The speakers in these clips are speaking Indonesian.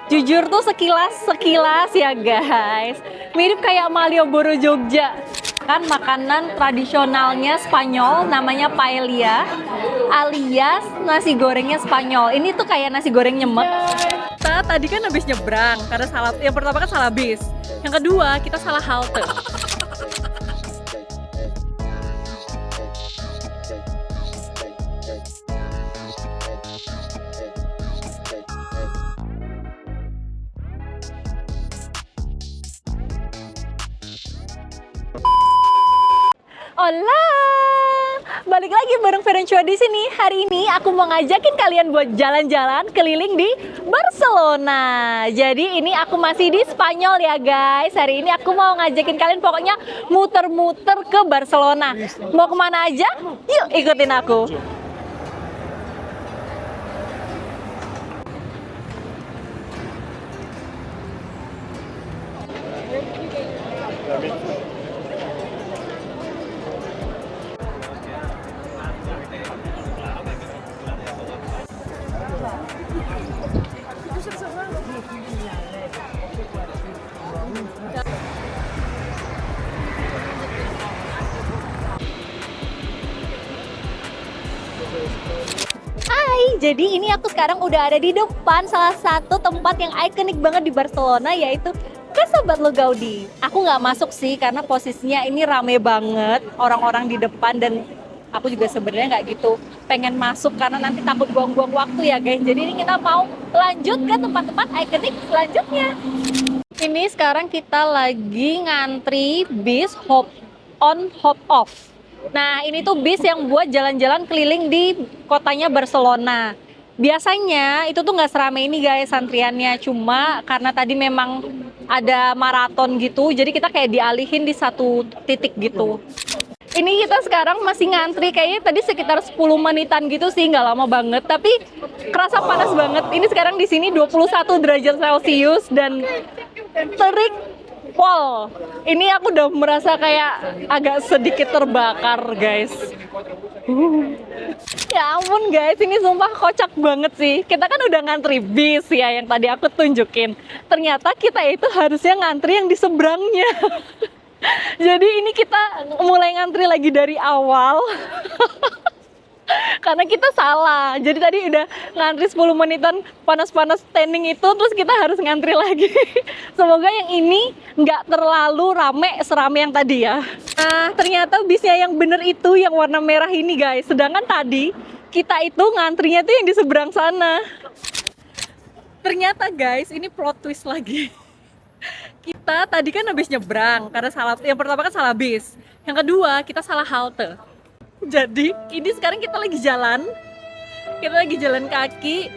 Jujur tuh sekilas ya guys, mirip kayak Malioboro Jogja. Kan makanan tradisionalnya Spanyol namanya paella alias nasi gorengnya Spanyol. Ini tuh kayak nasi goreng nyemek. Kita tadi kan habis nyebrang karena salah. Yang pertama kan salah bis. Yang kedua kita salah halte. Hola, balik lagi bareng Ferencua di sini. Hari ini aku mau ngajakin kalian buat jalan-jalan keliling di Barcelona. Jadi ini aku masih di Spanyol ya guys. Hari ini aku mau ngajakin kalian pokoknya muter-muter ke Barcelona. Mau kemana aja? Yuk ikutin aku. Hai, jadi ini aku sekarang udah ada di depan salah satu tempat yang ikonik banget di Barcelona, yaitu Casa Batlló Gaudí. Aku nggak masuk sih karena posisinya ini rame banget orang-orang di depan, dan aku juga sebenarnya nggak gitu pengen masuk karena nanti takut buang-buang waktu ya guys. Jadi ini kita mau lanjut ke tempat-tempat ikonik selanjutnya. Ini sekarang kita lagi ngantri bis hop on hop off. Nah, ini tuh bis yang buat jalan-jalan keliling di kotanya Barcelona. Biasanya itu tuh nggak seramai ini guys antriannya, cuma karena tadi memang ada maraton gitu, jadi kita kayak dialihin di satu titik gitu. Ini kita sekarang masih ngantri, kayaknya tadi sekitar 10 menitan gitu sih, nggak lama banget, tapi kerasa panas banget. Ini sekarang di sini 21 derajat Celcius dan terik pol. Ini aku udah merasa kayak agak sedikit terbakar guys. Ya ampun guys, ini sumpah kocak banget sih. Kita kan udah ngantri bis ya yang tadi aku tunjukin. Ternyata kita itu harusnya ngantri yang di seberangnya. Jadi ini kita mulai ngantri lagi dari awal. Karena kita salah, jadi tadi udah ngantri 10 menitan panas-panas standing itu, terus kita harus ngantri lagi. Semoga yang ini nggak terlalu rame serame yang tadi ya. Nah, ternyata bisnya yang bener itu yang warna merah ini guys, sedangkan tadi kita itu ngantrinya tuh yang di seberang sana. Ternyata guys, ini plot twist lagi. Kita tadi kan habis nyebrang karena salah. Yang pertama kan salah bis, yang kedua kita salah halte. Jadi ini sekarang kita lagi jalan kaki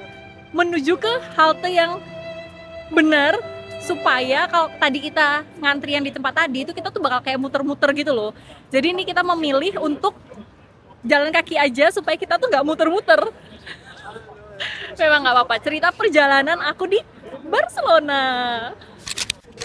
menuju ke halte yang benar, supaya kalau tadi kita ngantri yang di tempat tadi itu kita tuh bakal kayak muter-muter gitu loh. Jadi ini kita memilih untuk jalan kaki aja supaya kita tuh nggak muter-muter. Memang nggak apa-apa, cerita perjalanan aku di Barcelona.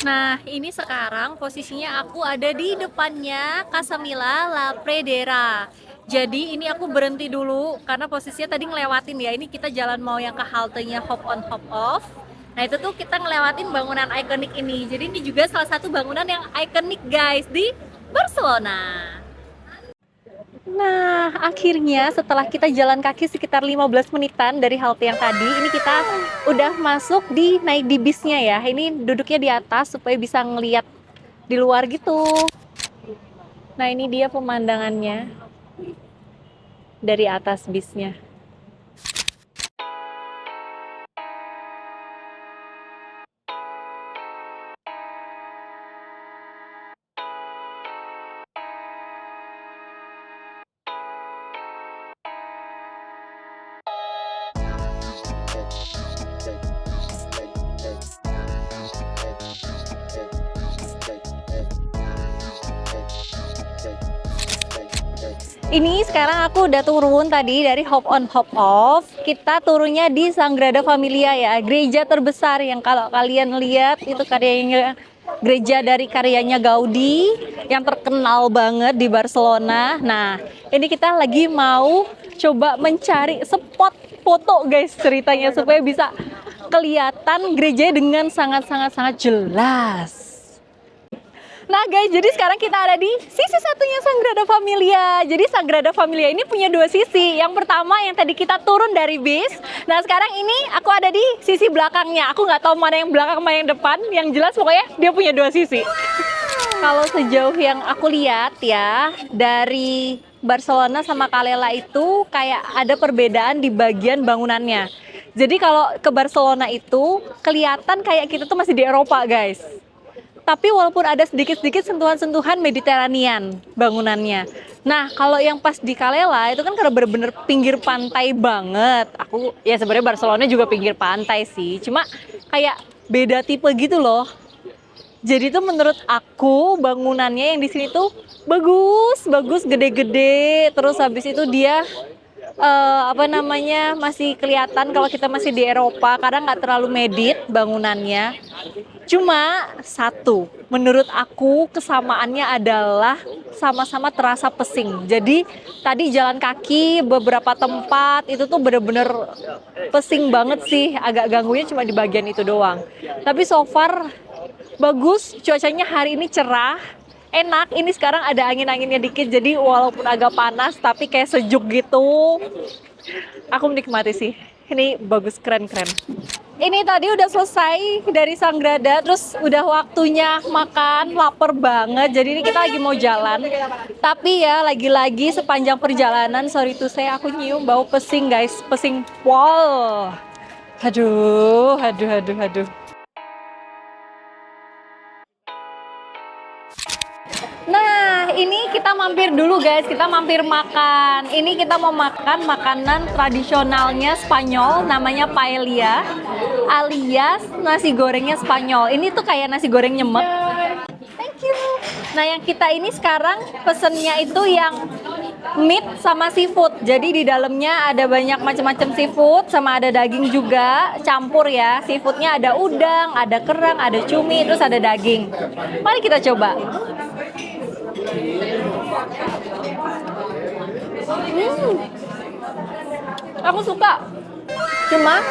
Nah, ini sekarang posisinya aku ada di depannya Casa Mila La Pradera. Jadi ini aku berhenti dulu karena posisinya tadi ngelewatin ya. Ini kita jalan mau yang ke haltenya hop on hop off. Nah, itu tuh kita ngelewatin bangunan ikonik ini. Jadi ini juga salah satu bangunan yang ikonik guys di Barcelona. Nah, akhirnya setelah kita jalan kaki sekitar 15 menitan dari halte yang tadi, ini kita udah masuk naik di bisnya ya. Ini duduknya di atas supaya bisa ngeliat di luar gitu. Nah, ini dia pemandangannya dari atas bisnya. Ini sekarang aku udah turun tadi dari hop on hop off. Kita turunnya di Sagrada Familia ya, gereja terbesar yang kalau kalian lihat itu karyanya, gereja dari karyanya Gaudi yang terkenal banget di Barcelona. Nah, ini kita lagi mau coba mencari spot foto guys ceritanya supaya bisa kelihatan gereja dengan sangat jelas. Nah guys, jadi sekarang kita ada di sisi satunya Sagrada Familia. Jadi Sagrada Familia ini punya dua sisi. Yang pertama yang tadi kita turun dari bis. Nah sekarang ini aku ada di sisi belakangnya. Aku nggak tahu mana yang belakang mana yang depan. Yang jelas pokoknya dia punya dua sisi. Kalau sejauh yang aku lihat ya, dari Barcelona sama Calella itu kayak ada perbedaan di bagian bangunannya. Jadi kalau ke Barcelona itu kelihatan kayak kita tuh masih di Eropa guys. Tapi walaupun ada sedikit-sedikit sentuhan-sentuhan Mediterranean bangunannya. Nah, kalau yang pas di Calella itu kan karena bener-bener pinggir pantai banget. Aku ya sebenarnya Barcelona juga pinggir pantai sih. Cuma kayak beda tipe gitu loh. Jadi tuh menurut aku bangunannya yang di sini tuh bagus, gede-gede. Terus habis itu dia masih kelihatan kalau kita masih di Eropa karena nggak terlalu medit bangunannya. Cuma satu, menurut aku kesamaannya adalah sama-sama terasa pesing. Jadi tadi jalan kaki beberapa tempat itu tuh bener-bener pesing banget sih. Agak ganggunya cuma di bagian itu doang. Tapi so far bagus, cuacanya hari ini cerah. Enak, ini sekarang ada angin-anginnya dikit, jadi walaupun agak panas tapi kayak sejuk gitu. Aku menikmati sih, ini bagus, keren-keren. Ini tadi udah selesai dari Sagrada, terus udah waktunya makan, lapar banget. Jadi ini kita lagi mau jalan. Tapi ya lagi-lagi sepanjang perjalanan, sorry to say, aku nyium bau pesing guys, pesing pol. Aduh. Nah, ini kita mampir dulu guys, kita mampir makan. Ini kita mau makan makanan tradisionalnya Spanyol, namanya paella, alias nasi gorengnya Spanyol. Ini tuh kayak nasi goreng nyemek. Thank you. Nah, yang kita ini sekarang pesennya itu yang meat sama seafood. Jadi di dalamnya ada banyak macam-macam seafood, sama ada daging juga, campur ya. Seafoodnya ada udang, ada kerang, ada cumi, terus ada daging. Mari kita coba. Aku suka. Cuma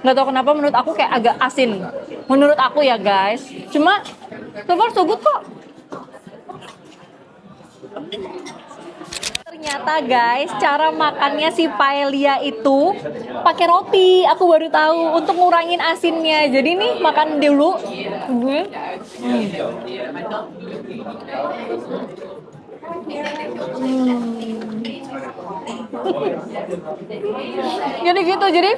nggak tahu kenapa menurut aku kayak agak asin. Menurut aku ya guys. Cuma so far so good kok. Ternyata guys, cara makannya si paella itu pakai roti. Aku baru tahu untuk ngurangin asinnya. Jadi nih makan dulu. Jadi gitu, jadi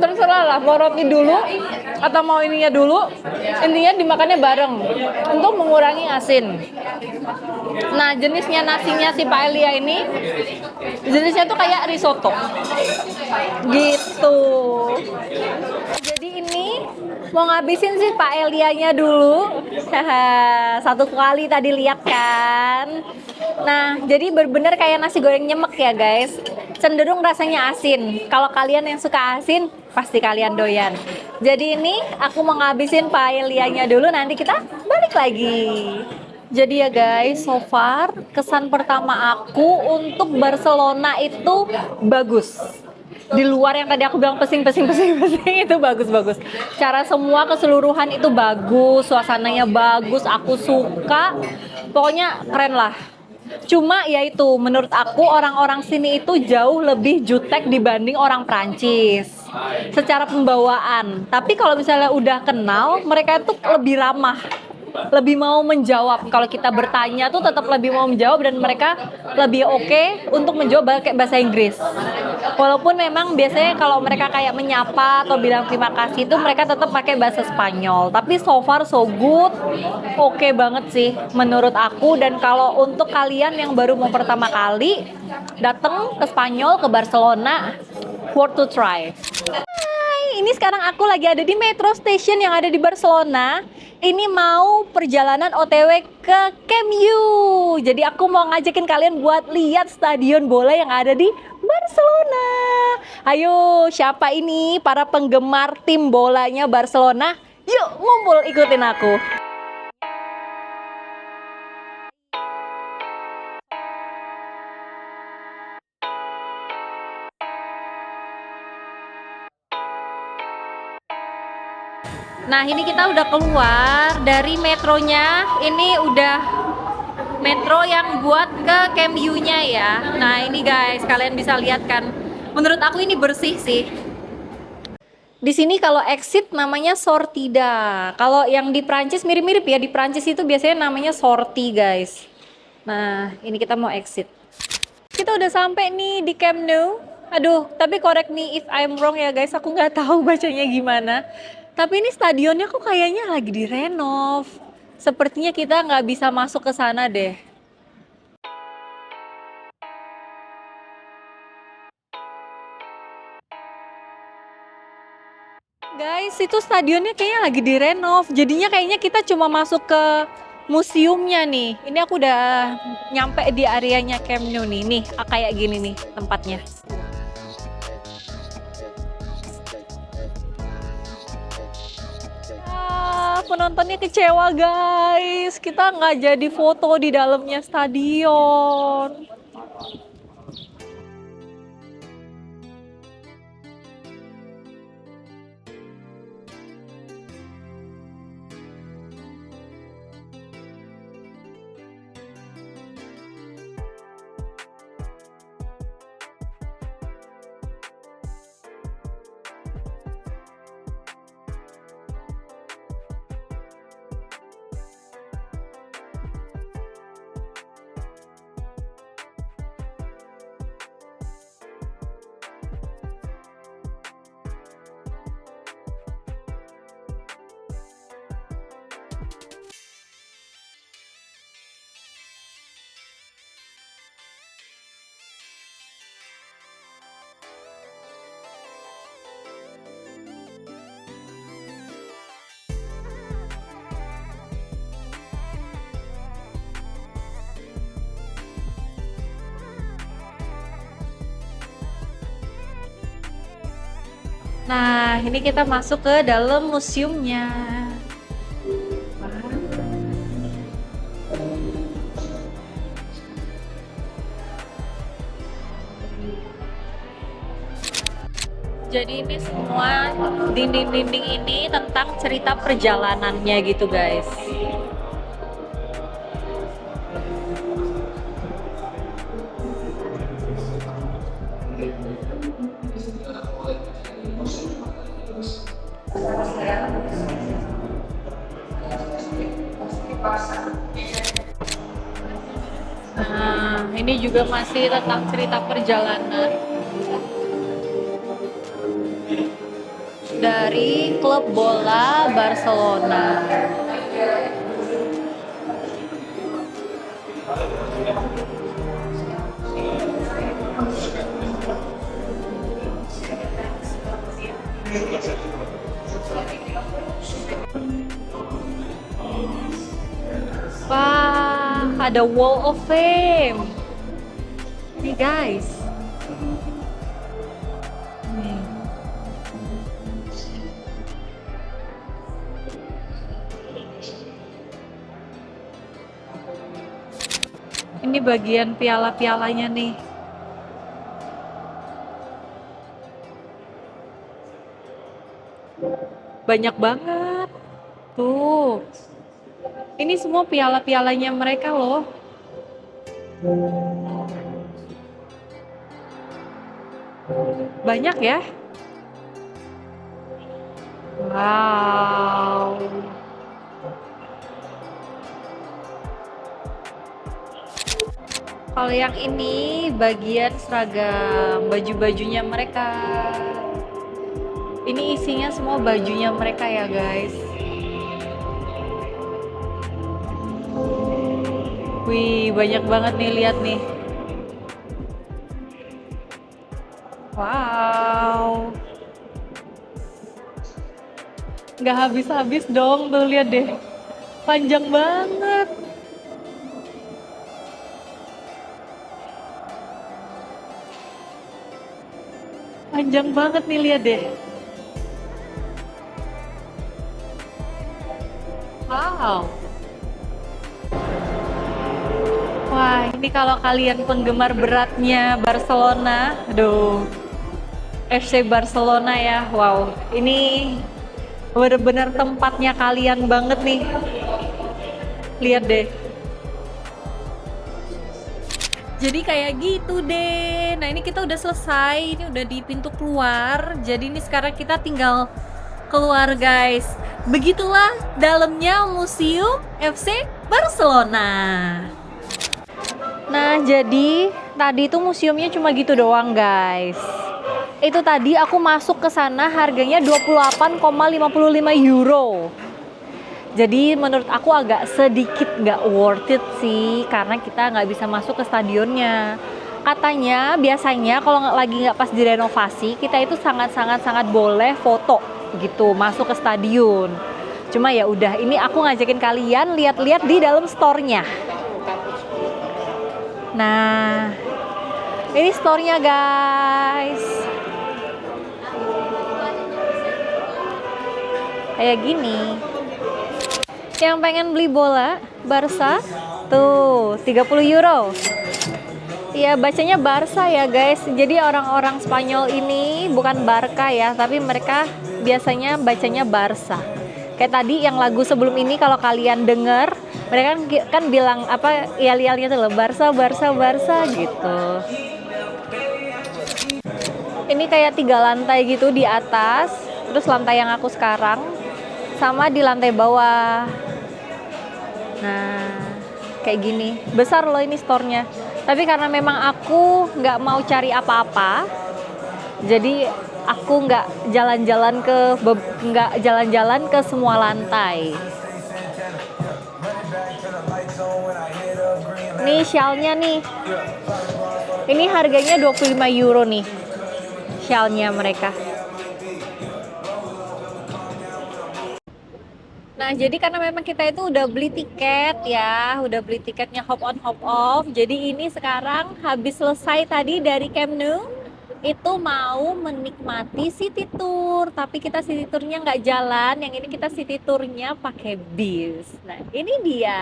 terserah lah mau roti dulu atau mau ininya dulu. Intinya dimakannya bareng untuk mengurangi asin. Nah, jenisnya nasinya si paella ini jenisnya tuh kayak risotto gitu. Jadi ini mau ngabisin si paellanya dulu. Satu kali tadi lihat kan. Nah, jadi bener-bener kayak nasi goreng nyemek ya guys. Cenderung rasanya asin. Kalau kalian yang suka asin, pasti kalian doyan. Jadi ini aku mau ngabisin paellanya dulu, nanti kita balik lagi. Jadi ya guys, so far kesan pertama aku untuk Barcelona itu bagus. Di luar yang tadi aku bilang pesing itu bagus. Cara semua keseluruhan itu bagus, suasananya bagus, aku suka. Pokoknya keren lah. Cuma ya itu menurut aku orang-orang sini itu jauh lebih jutek dibanding orang Prancis secara pembawaan. Tapi kalau misalnya udah kenal, mereka itu lebih ramah, lebih mau menjawab. Kalau kita bertanya tuh tetap lebih mau menjawab, dan mereka lebih oke untuk menjawab pakai bahasa Inggris. Walaupun memang biasanya kalau mereka kayak menyapa atau bilang terima kasih itu mereka tetap pakai bahasa Spanyol. Tapi so far so good, oke banget sih menurut aku. Dan kalau untuk kalian yang baru mau pertama kali datang ke Spanyol, ke Barcelona, worth to try. Ini sekarang aku lagi ada di metro station yang ada di Barcelona. Ini mau perjalanan OTW ke Camp Nou. Jadi aku mau ngajakin kalian buat lihat stadion bola yang ada di Barcelona. Ayo, siapa ini para penggemar tim bolanya Barcelona? Yuk ngumpul, ikutin aku. Nah, ini kita udah keluar dari metronya. Ini udah metro yang buat ke Camp U-nya ya. Nah, ini guys, kalian bisa lihat kan. Menurut aku ini bersih sih. Di sini kalau exit namanya sortida. Kalau yang di Prancis mirip-mirip ya. Di Prancis itu biasanya namanya sortie, guys. Nah, ini kita mau exit. Kita udah sampai nih di Camp Nou. Aduh, tapi correct me if I'm wrong ya guys. Aku nggak tahu bacanya gimana. Tapi ini stadionnya kok kayaknya lagi direnov. Sepertinya kita nggak bisa masuk ke sana deh. Guys, itu stadionnya kayaknya lagi direnov. Jadinya kayaknya kita cuma masuk ke museumnya nih. Ini aku udah nyampe di areanya Camp Nou nih. Nih, kayak gini nih tempatnya. Penontonnya kecewa guys. Kita nggak jadi foto di dalamnya stadion. Nah, ini kita masuk ke dalam museumnya. Jadi ini semua dinding-dinding ini tentang cerita perjalanannya gitu guys. Nah, ini juga masih tentang cerita perjalanan dari klub bola Barcelona. Wah, ada Wall of Fame. Nih guys. Nih. Ini bagian piala-pialanya nih. Banyak banget. Tuh. Ini semua piala-pialanya mereka loh. Banyak ya. Wow. Kalau yang ini bagian seragam, baju-bajunya mereka. Ini isinya semua bajunya mereka ya guys. Wih, banyak banget nih, lihat nih. Wow. Nggak habis-habis dong, tuh lihat deh. Panjang banget. Panjang banget nih, lihat deh. Wow. Wah, ini kalau kalian penggemar beratnya Barcelona, aduh, FC Barcelona ya, wow, ini Bener-bener tempatnya kalian banget nih. Lihat deh. Jadi kayak gitu deh. Nah ini kita udah selesai, ini udah di pintu keluar. Jadi ini sekarang kita tinggal keluar guys. Begitulah dalamnya Museum FC Barcelona. Nah jadi tadi itu museumnya cuma gitu doang guys. Itu tadi aku masuk ke sana harganya 28,55 euro. Jadi menurut aku agak sedikit nggak worth it sih, karena kita nggak bisa masuk ke stadionnya. Katanya biasanya kalau lagi nggak pas direnovasi, kita itu sangat boleh foto gitu masuk ke stadion. Cuma ya udah, ini aku ngajakin kalian lihat-lihat di dalam store-nya. Nah, ini store-nya guys. Kayak gini. Yang pengen beli bola Barca tuh 30 euro. Ya bacanya Barca ya guys. Jadi orang-orang Spanyol ini bukan Barca ya, tapi mereka biasanya bacanya Barca. Kayak tadi yang lagu sebelum ini kalau kalian denger, mereka kan bilang apa yel-yelnya tuh loh, Barca Barca Barca gitu. Ini kayak 3 lantai gitu di atas, terus lantai yang aku sekarang sama di lantai bawah. Nah, kayak gini. Besar loh ini store-nya. Tapi karena memang aku nggak mau cari apa-apa, jadi aku nggak jalan-jalan ke semua lantai. Nih shell-nya nih. Ini harganya 25 euro nih. Shell-nya mereka. Nah, jadi karena memang kita itu udah beli tiket ya, udah beli tiketnya hop on hop off. Jadi ini sekarang habis selesai tadi dari Camp Nou, itu mau menikmati city tour. Tapi kita city tournya nggak jalan, yang ini kita city tournya pakai bis. Nah, ini dia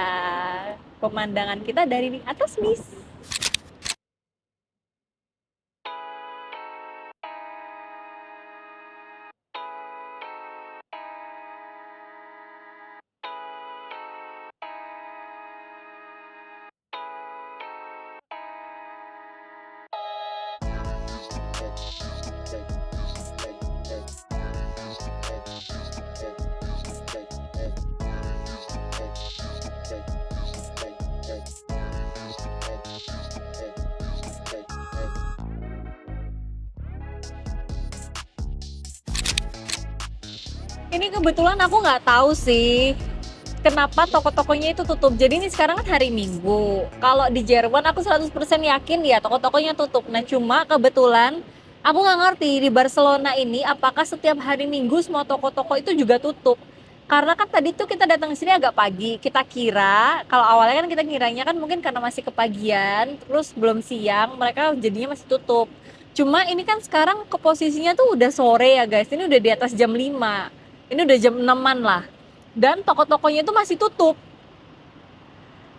pemandangan kita dari atas bis. Ini kebetulan aku nggak tahu sih kenapa toko-tokonya itu tutup. Jadi ini sekarang kan hari Minggu. Kalau di Jerman aku 100% yakin ya toko-tokonya tutup. Nah cuma kebetulan aku nggak ngerti di Barcelona ini apakah setiap hari Minggu semua toko-toko itu juga tutup. Karena kan tadi tuh kita datang ke sini agak pagi. Kita kira, kalau awalnya kan kita kiranya kan mungkin karena masih kepagian, terus belum siang, mereka jadinya masih tutup. Cuma ini kan sekarang ke posisinya tuh udah sore ya guys. Ini udah di atas jam 5. Ini udah jam 6-an lah. Dan toko-tokonya itu masih tutup.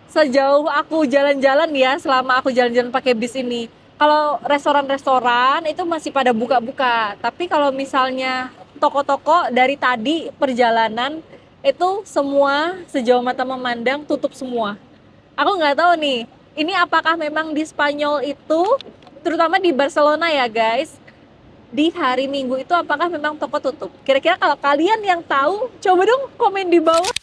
Sejauh aku jalan-jalan ya, selama aku jalan-jalan pakai bis ini. Kalau restoran-restoran itu masih pada buka-buka. Tapi kalau misalnya toko-toko dari tadi perjalanan itu semua sejauh mata memandang tutup semua. Aku nggak tahu nih, ini apakah memang di Spanyol itu, terutama di Barcelona ya guys, di hari Minggu itu apakah memang toko tutup? Kira-kira kalau kalian yang tahu, coba dong komen di bawah.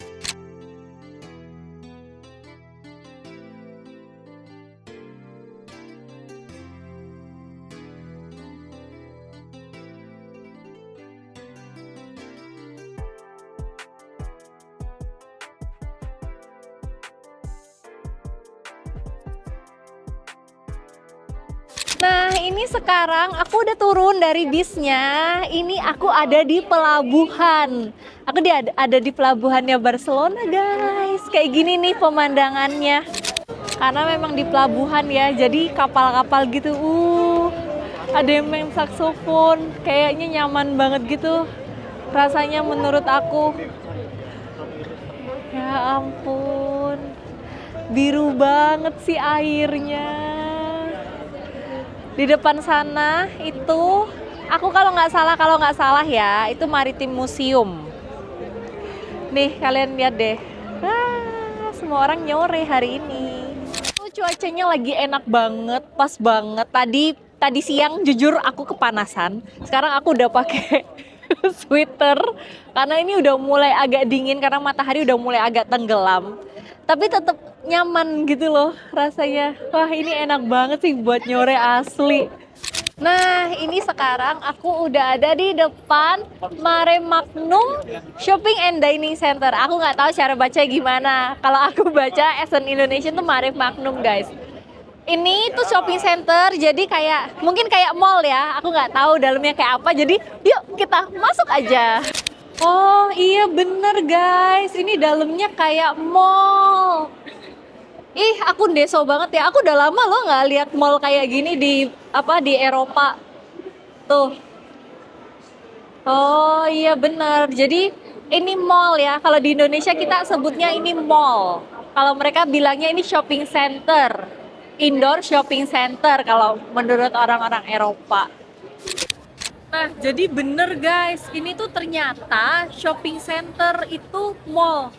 Nah, ini sekarang aku udah turun dari bisnya. Ini aku ada di pelabuhan. Aku ada di pelabuhannya Barcelona, guys. Kayak gini nih pemandangannya. Karena memang di pelabuhan ya, jadi kapal-kapal gitu. Ada yang main saksofon. Kayaknya nyaman banget gitu. Rasanya menurut aku. Ya ampun. Biru banget sih airnya. Di depan sana itu, aku kalau nggak salah ya, itu Maritim Museum. Nih, kalian lihat deh. Semua orang nyore hari ini. Cuacanya lagi enak banget, pas banget. Tadi siang jujur aku kepanasan. Sekarang aku udah pakai sweater karena ini udah mulai agak dingin karena matahari udah mulai agak tenggelam. Tapi tetap nyaman gitu loh rasanya. Wah, ini enak banget sih buat nyore asli. Nah, ini sekarang aku udah ada di depan Mare Magnum Shopping and Dining Center. Aku nggak tahu cara baca gimana. Kalau aku baca as an Indonesian tuh Mare Magnum, guys. Ini tuh shopping center, jadi mungkin kayak mall ya. Aku nggak tahu dalamnya kayak apa. Jadi yuk kita masuk aja. Oh iya bener guys, ini dalamnya kayak mall. Ih, aku deso banget ya. Aku udah lama loh nggak lihat mall kayak gini di Eropa. Tuh. Oh iya bener. Jadi ini mall ya. Kalau di Indonesia kita sebutnya ini mall. Kalau mereka bilangnya ini shopping center. Indoor shopping center kalau menurut orang-orang Eropa. Nah, jadi bener guys. Ini tuh ternyata shopping center itu mall.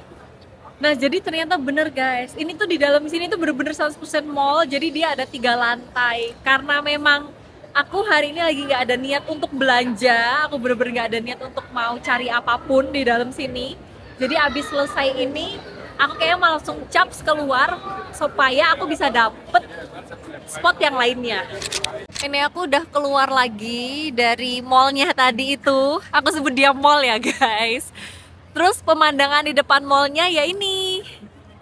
Nah, jadi ternyata bener guys, ini tuh di dalam sini tuh bener-bener 100% mall, jadi dia ada 3 lantai. Karena memang aku hari ini lagi nggak ada niat untuk belanja, aku bener-bener nggak ada niat untuk mau cari apapun di dalam sini. Jadi abis selesai ini, aku kayaknya mau langsung caps keluar supaya aku bisa dapet spot yang lainnya. Ini aku udah keluar lagi dari mallnya tadi itu, aku sebut dia mall ya guys. Terus pemandangan di depan mallnya ya ini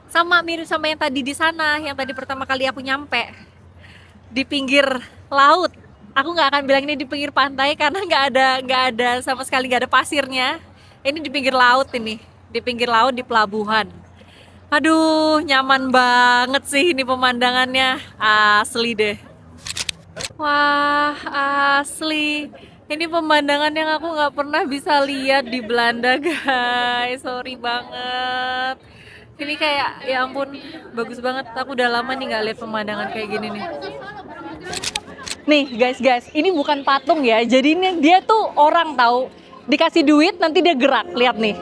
sama mirip sama yang tadi di sana, yang tadi pertama kali aku nyampe di pinggir laut. Aku nggak akan bilang ini di pinggir pantai karena nggak ada sama sekali, nggak ada pasirnya. Ini di pinggir laut ini, di pinggir laut di pelabuhan. Aduh, nyaman banget sih ini pemandangannya, asli deh. Wah, asli. Ini pemandangan yang aku nggak pernah bisa lihat di Belanda guys, sorry banget. Ini kayak, ya ampun, bagus banget. Aku udah lama nih nggak lihat pemandangan kayak gini nih. Nih guys, ini bukan patung ya. Jadi ini dia tuh orang tahu, dikasih duit nanti dia gerak. Lihat nih.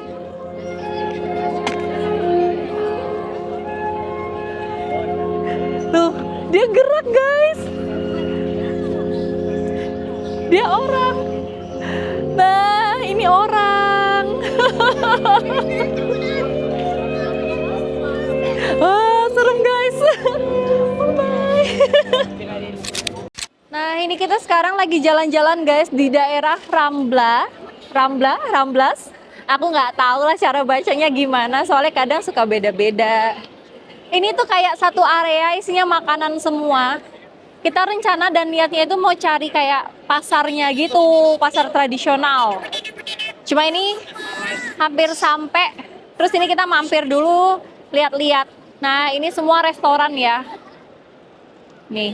Tuh, dia gerak guys. Dia orang. Nah, ini orang. Serem guys. Bye. Nah, ini kita sekarang lagi jalan-jalan guys di daerah Ramblas. Aku nggak tahu lah cara bacanya gimana, soalnya kadang suka beda-beda. Ini tuh kayak satu area isinya makanan semua. Kita rencana dan niatnya itu mau cari kayak pasarnya gitu, pasar tradisional. Cuma ini hampir sampai, terus ini kita mampir dulu, lihat-lihat. Nah, ini semua restoran ya. Nih.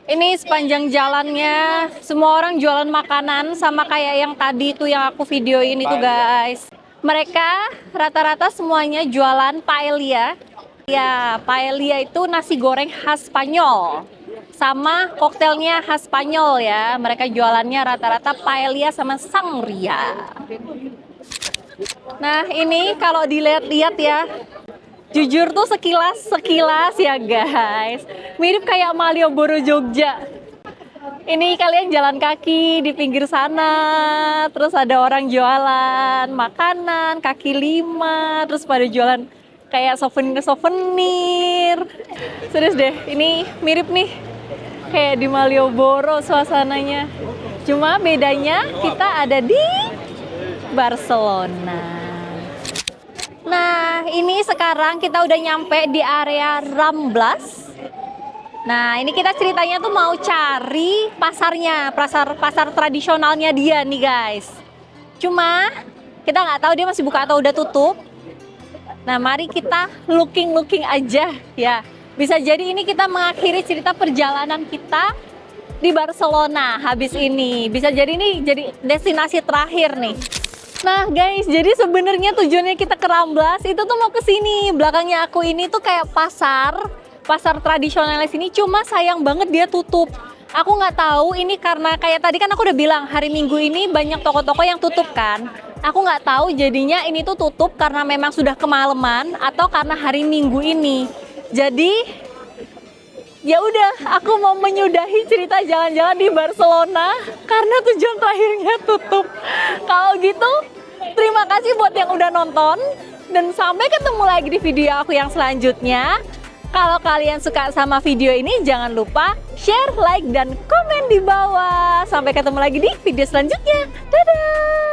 Ini sepanjang jalannya, semua orang jualan makanan, sama kayak yang tadi itu yang aku videoin itu guys. Mereka rata-rata semuanya jualan paella. Ya, paella itu nasi goreng khas Spanyol. Sama koktelnya khas Spanyol ya. Mereka jualannya rata-rata paella sama sangria. Nah, ini kalau dilihat-lihat ya, jujur tuh sekilas ya guys. Mirip kayak Malioboro Jogja. Ini kalian jalan kaki di pinggir sana, terus ada orang jualan makanan, kaki lima, terus pada jualan kayak souvenir. Serius deh, ini mirip nih kayak di Malioboro suasananya. Cuma bedanya kita ada di Barcelona. Nah, ini sekarang kita udah nyampe di area Ramblas. Nah, ini kita ceritanya tuh mau cari pasarnya, pasar tradisionalnya dia nih guys. Cuma kita nggak tahu dia masih buka atau udah tutup. Nah, mari kita looking aja ya. Bisa jadi ini kita mengakhiri cerita perjalanan kita di Barcelona habis ini. Bisa jadi ini jadi destinasi terakhir nih. Nah guys, jadi sebenarnya tujuannya kita ke Ramblas itu tuh mau ke sini. Belakangnya aku ini tuh kayak pasar tradisional di sini. Cuma sayang banget dia tutup. Aku nggak tahu ini karena kayak tadi kan aku udah bilang hari Minggu ini banyak toko-toko yang tutup kan. Aku nggak tahu jadinya ini tuh tutup karena memang sudah kemalaman atau karena hari Minggu ini. Jadi ya udah, aku mau menyudahi cerita jalan-jalan di Barcelona karena tujuan terakhirnya tutup. Kalau gitu, terima kasih buat yang udah nonton dan sampai ketemu lagi di video aku yang selanjutnya. Kalau kalian suka sama video ini, jangan lupa share, like, dan komen di bawah. Sampai ketemu lagi di video selanjutnya. Dadah!